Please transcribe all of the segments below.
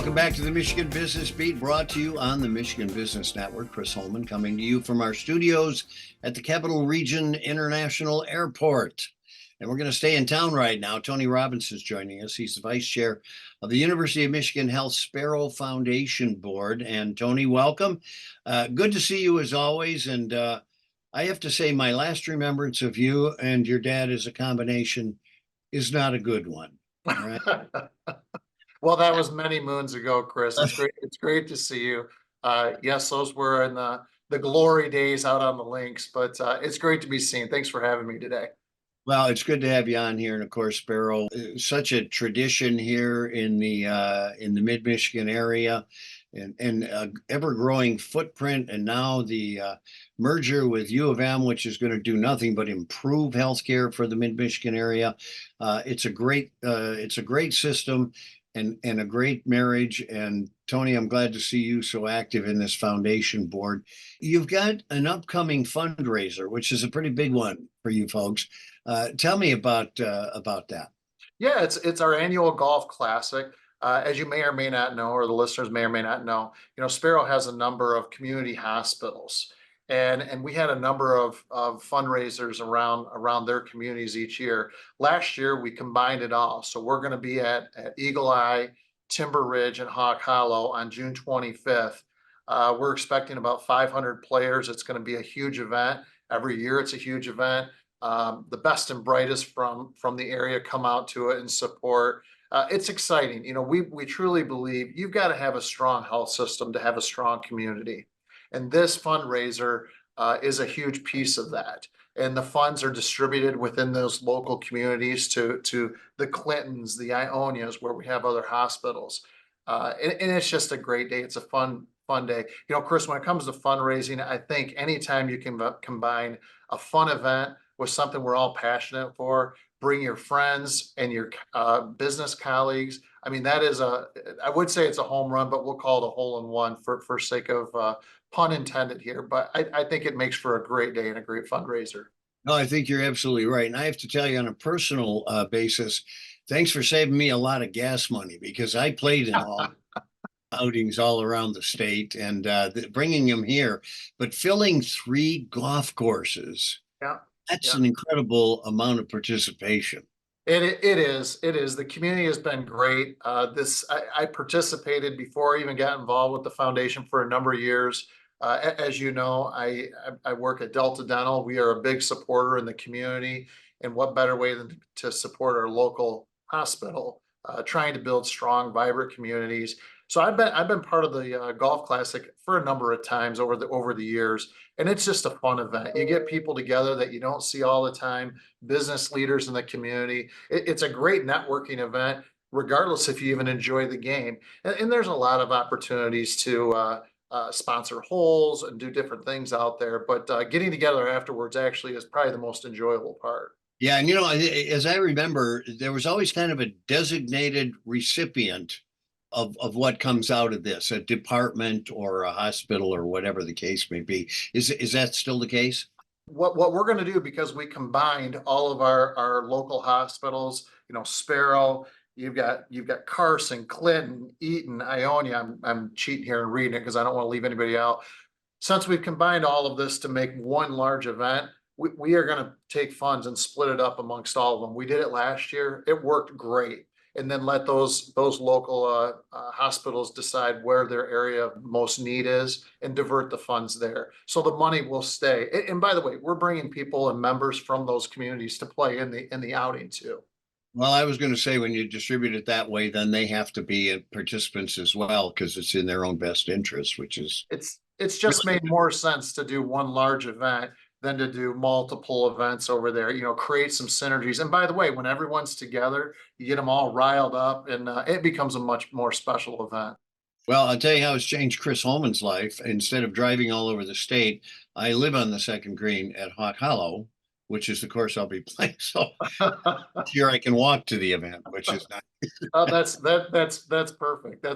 Welcome back to the Michigan Business Beat, brought to you on the Michigan Business Network. Chris Holman coming to you from our studios at the Capital Region International Airport. And we're going to stay in town right now. Tony Robinson's joining us. He's the vice chair of the University of Michigan Health Sparrow Foundation Board. And Tony, welcome. Good to see you as always. And I have to say, my last remembrance of you and your dad as a combination is not a good one. All right. Well, that was many moons ago, Chris. It's great. It's great to see you. Yes, those were in the glory days out on the links, but it's great to be seen. Thanks for having me today. Well, it's good to have you on here, and of course, Sparrow, such a tradition here in the mid-Michigan area, and ever-growing footprint, and now the merger with U of M, which is going to do nothing but improve healthcare for the mid-Michigan area. It's a great system, and a great marriage. And Tony, I'm glad to see you so active in this foundation board. You've got an upcoming fundraiser, which is a pretty big one for you folks. Tell me about that. Yeah, it's our annual golf classic. As you may or may not know, or the listeners may or may not know, Sparrow has a number of community hospitals, and we had a number of fundraisers around their communities each year. Last year we combined it all, so we're going to be at Eagle Eye, Timber Ridge, and Hawk Hollow on June 25th. We're expecting about 500 players. It's going to be a huge event. Every year it's a huge event. The best and brightest from the area come out to it and support. It's exciting. We truly believe you've got to have a strong health system to have a strong community. And this fundraiser is a huge piece of that. And the funds are distributed within those local communities to the Clintons, the Ionias, where we have other hospitals. And it's just a great day. It's a fun day. Chris, when it comes to fundraising, I think anytime you can combine a fun event with something we're all passionate for, bring your friends and your business colleagues. I mean, I would say it's a home run, but we'll call it a hole in one for sake of pun intended here. But I think it makes for a great day and a great fundraiser. No, I think you're absolutely right. And I have to tell you on a personal basis, thanks for saving me a lot of gas money, because I played in all outings all around the state, and bringing them here, but filling 3 golf courses. Yeah. That's an incredible amount of participation. It is. The community has been great. I participated before I even got involved with the foundation for a number of years. As you know, I work at Delta Dental. We are a big supporter in the community, and what better way than to support our local hospital, trying to build strong, vibrant communities. So I've been part of the Golf Classic for a number of times over the years, and it's just a fun event. You get people together that you don't see all the time, business leaders in the community. It's a great networking event, regardless if you even enjoy the game. And there's a lot of opportunities to sponsor holes and do different things out there. But getting together afterwards actually is probably the most enjoyable part. Yeah, and as I remember, there was always kind of a designated recipient of what comes out of this, a department or a hospital or whatever the case may be. Is that still the case? What we're going to do, because we combined all of our local hospitals, Sparrow, you've got Carson, Clinton, Eaton, Ionia. I'm cheating here and reading it because I don't want to leave anybody out. Since we've combined all of this to make one large event, we are going to take funds and split it up amongst all of them. We did it last year. It worked great. And then let those local hospitals decide where their area of most need is and divert the funds there. So the money will stay. And by the way, we're bringing people and members from those communities to play in the outing too. Well, I was going to say, when you distribute it that way, then they have to be participants as well, because it's in their own best interest, which is it's just made more sense to do one large event than to do multiple events over there, create some synergies. And by the way, when everyone's together, you get them all riled up, and it becomes a much more special event. Well, I'll tell you how it's changed Chris Holman's life. Instead of driving all over the state, I live on the second green at Hawk Hollow, which is the course I'll be playing. So here I can walk to the event, which is not. Oh, that's perfect. That's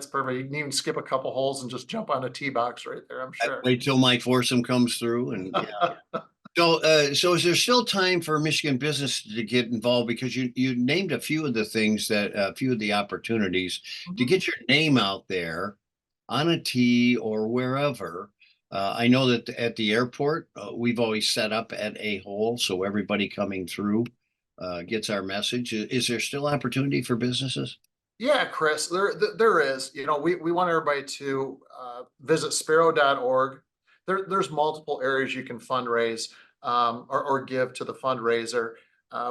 perfect. You can even skip a couple holes and just jump on a tee box right there, I'm sure. Wait till Mike Forsum comes through, and yeah. So is there still time for Michigan business to get involved? Because you named a few of the things that a few of the opportunities to Mhm. get your name out there on a tee or wherever. I know that at the airport, we've always set up at a hole so everybody coming through gets our message. Is there still opportunity for businesses? Yeah, Chris, there is. We want everybody to visit sparrow.org. There's multiple areas you can fundraise or give to the fundraiser,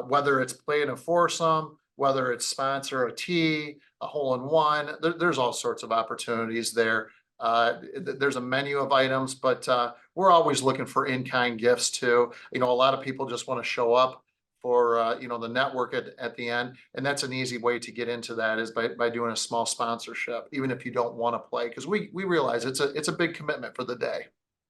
whether it's play in a foursome, whether it's sponsor a tee, a hole in one. There's all sorts of opportunities there. There's a menu of items, but we're always looking for in-kind gifts too. A lot of people just want to show up for the network at the end, and that's an easy way to get into that is by doing a small sponsorship, even if you don't want to play, because we realize it's a big commitment for the day.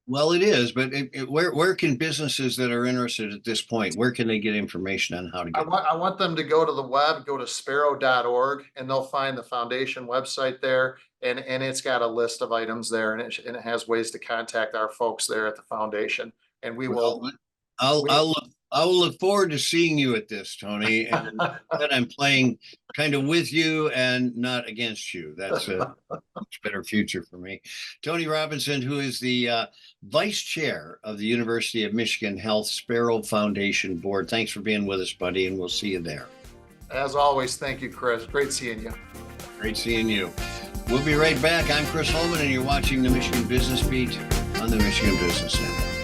Well, it is, but where can businesses that are interested at this point, where can they get information on how to I get? want I want them to go to the web, go to sparrow.org, and they'll find the foundation website there, and it's got a list of items there, and it has ways to contact our folks there at the foundation, and we will Well, I'll we I'll I'll look forward to seeing you at this, Tony, and that I'm playing kind of with you and not against you. That's a much better future for me. Tony Robinson, who is the vice chair of the University of Michigan Health Sparrow Foundation Board. Thanks for being with us, buddy, and we'll see you there. as always, thank you, Chris. Great seeing you. Great seeing you. We'll be right back. I'm Chris Holman, and you're watching the Michigan Business Beat on the Michigan Business Network.